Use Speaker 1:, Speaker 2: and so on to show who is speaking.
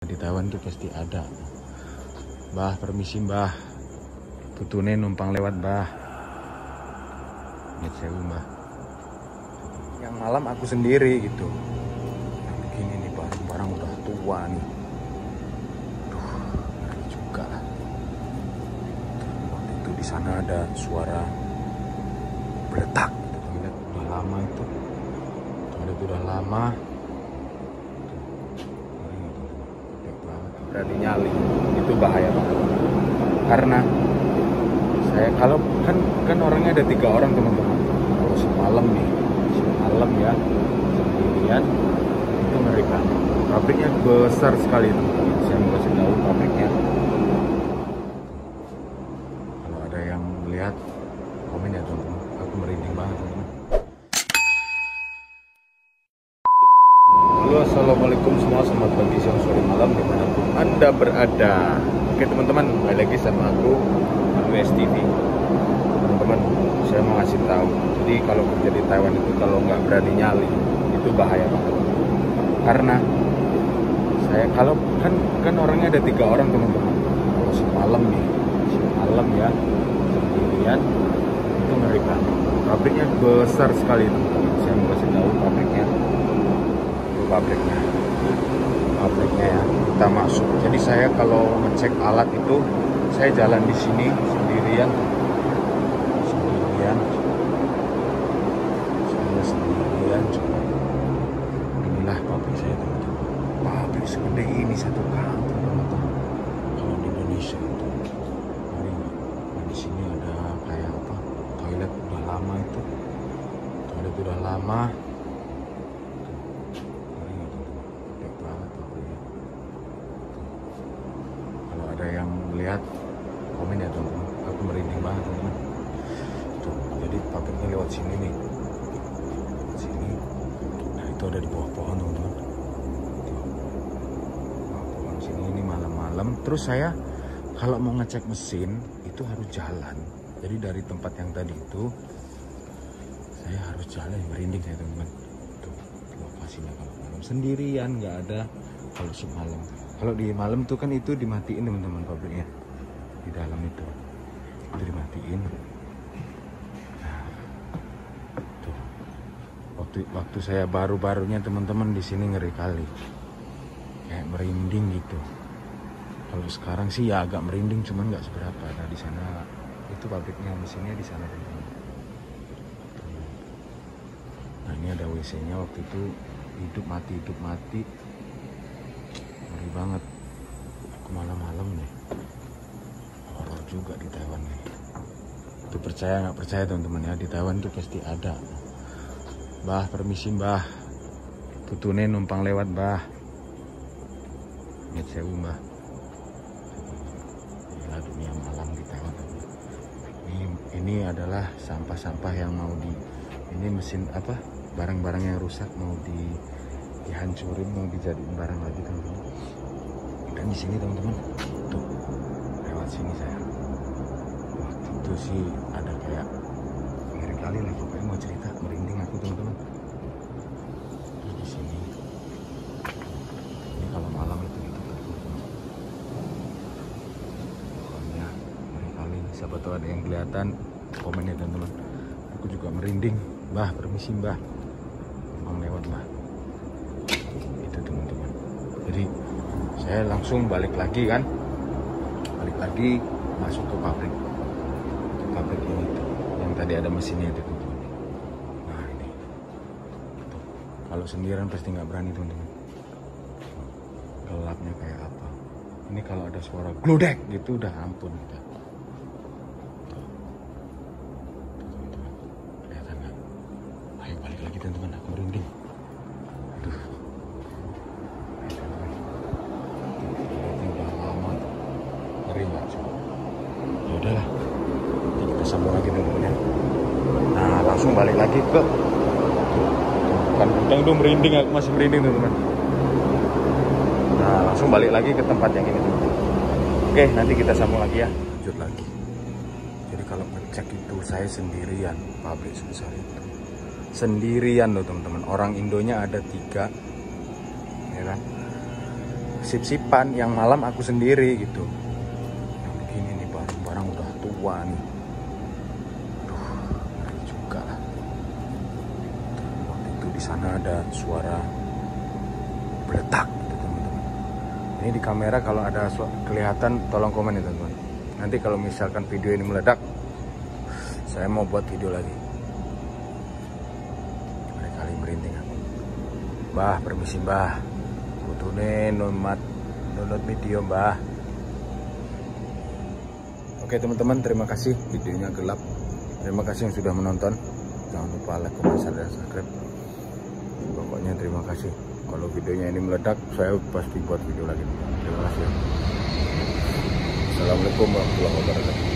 Speaker 1: Di Taiwan tuh pasti ada. Mbah, permisi mbah. Tutune numpang lewat mbah. Nyet sewu mbah. Yang malam aku sendiri gitu. Nah, begini nih barang-barang udah tua nih. Aduh, ngeri juga lah. Waktu itu di sana ada suara beletak. Toilet udah lama itu. Toilet udah lama. Berani nyali itu bahaya banget karena saya kalau kan orangnya ada 3 orang teman-teman. Kalau semalam ya sendirian itu ngeri banget. Pabriknya besar sekali itu. Saya mau kasih tahu pabriknya. Kalau ada yang melihat komen ya teman-teman. Aku merinding banget teman-teman. Halo, assalamualaikum semua, selamat pagi, siang, sore, malam dimanapun Anda berada. Oke teman-teman, kembali lagi sama aku WS TV. Teman-teman, saya mau ngasih tahu. Jadi kalau kerja di Taiwan itu kalau nggak berani nyali itu bahaya banget. Karena saya kalau kan orangnya ada 3 orang teman-teman. Kalau semalam ya sendirian itu ngeri banget. Pabriknya besar sekali itu. Saya mau kasih tahu pabriknya ya, kita masuk. Jadi saya kalau ngecek alat itu saya jalan di sini sendirian coba. Inilah pabrik saya teman-teman. Pabrik segede ini satu kampung teman-teman. Kalau di Indonesia itu di sini ada kayak apa, toilet udah lama itu. Kalau ada yang melihat komen ya teman-teman. Aku merinding banget teman-teman. Tuh, jadi pabriknya lewat sini nih. Sini. Nah, itu ada di bawah pohon teman-teman. Tuh. Bawah pohon sini ini malam-malam. Terus saya kalau mau ngecek mesin itu harus jalan. Jadi dari tempat yang tadi itu saya harus jalan, merinding saya teman-teman. Tuh, lokasinya kalau malam sendirian nggak ada. Kalau semalam, kalau di malam tuh kan itu dimatiin teman-teman pabriknya. Di dalam itu dimatiin. Nah, tuh. Waktu saya baru-barunya teman-teman di sini ngeri kali. Kayak merinding gitu. Kalau sekarang sih ya agak merinding, cuman nggak seberapa. Nah di sana itu pabriknya, mesinnya di sana teman-teman. Nah ini ada WC-nya waktu itu hidup mati. Ngeri banget. Aku malam-malam nih. Horor juga di Taiwan nih. Itu percaya nggak percaya teman-teman ya, di Taiwan tuh pasti ada. Mbah, permisi mbah. Tutune numpang lewat mbah. Nyet sewu mbah. Inilah dunia malam di Taiwan. Ini adalah sampah-sampah yang mau ini mesin apa, barang-barang yang rusak mau dihancurin, mau dijadiin barang lagi teman-teman. Dan di sini teman-teman, tuh lewat sini saya. Waktu itu sih ada kayak ngeri kali lah, pokoknya mau cerita merinding aku teman-teman. Terus di sini, ini kalau malam itu ditutup teman-teman. Pokoknya ngeri kali. Siapa tahu ada yang kelihatan, komen ya teman-teman. Aku juga merinding. Mbah, permisi mbah. Emang lewat mbah. Itu teman-teman. Jadi saya langsung balik lagi masuk ke pabrik ini yang tadi ada mesinnya itu teman-teman. Nah ini tuh. Kalau sendirian pasti nggak berani teman-teman. Gelapnya kayak apa. Ini kalau ada suara gludek gitu udah ampun kita. Kelihatan nggak? Ayo balik lagi teman-teman, aku merinding. Aduh. Ya udahlah, kita sambung lagi teman-teman ya. Nah langsung balik lagi ke kan gudang tuh merinding, aku masih merinding teman-teman. Nah langsung balik lagi ke tempat yang ini teman-teman. Oke, nanti kita sambung lagi ya, lanjut lagi. Jadi kalau ngecek itu saya sendirian, pabrik sebesar itu sendirian loh teman-teman. Orang Indonya ada 3 ya kan. sip-sipan, yang malam aku sendiri gitu. Yang begini nih barang-barang udah tua nih. Aduh, ngeri juga lah. Waktu itu di sana ada suara meledak gitu teman-teman. Ini di kamera kalau ada kelihatan tolong komen ya teman-teman. Nanti kalau misalkan video ini meledak, saya mau buat video lagi. Kali merinding aku. Mbah, permisi mbah. Kutune download video mbah. Oke teman-teman, terima kasih, videonya gelap. Terima kasih yang sudah menonton. Jangan lupa like, comment, share, dan subscribe. Pokoknya terima kasih. Kalau videonya ini meledak, saya pasti buat video lagi. Terima kasih. Assalamualaikum warahmatullahi wabarakatuh.